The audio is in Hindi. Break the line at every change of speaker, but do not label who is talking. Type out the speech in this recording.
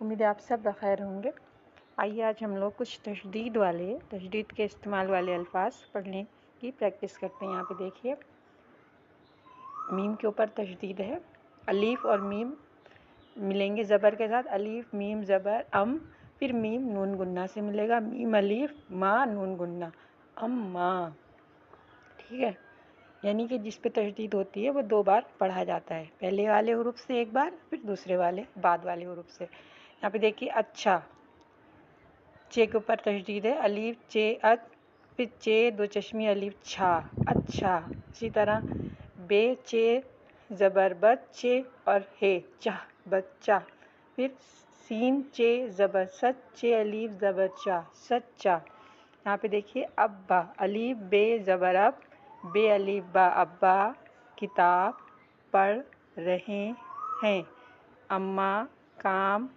उम्मीद है आप सब बखैर होंगे। आइए आज हम लोग कुछ तशदीद के इस्तेमाल वाले अल्फाज पढ़ने की प्रैक्टिस करते हैं। यहाँ पे देखिए, मीम के ऊपर तशदीद है। अलीफ और मीम मिलेंगे ज़बर के साथ, अलीफ मीम ज़बर अम, फिर मीम नून गुन्ना से मिलेगा, मीम अलीफ माँ नून गुन्ना, अम्मा। ठीक है, यानी कि जिस पे तशदीद होती है वो 2 बार पढ़ा जाता है, पहले वाले हुरूफ से 1 बार, फिर दूसरे वाले बाद वाले हुरूफ से। यहाँ पे देखिए, अच्छा, चे के ऊपर तशदीद है, अलीफ चे अच, फिर चे दो चश्मी अलीफ छा, अच्छा। इसी तरह बे चे ज़बर बच्चे और हे चाह बच्चा, फिर सीन चे ज़बर सच चे अलीफ ज़बर चा सच्चा। यहाँ पे देखिए, अब्बा अलीफ बे ज़बर अब, बे अलीफ बा अब्बा किताब पढ़ रहे हैं, अम्मा काम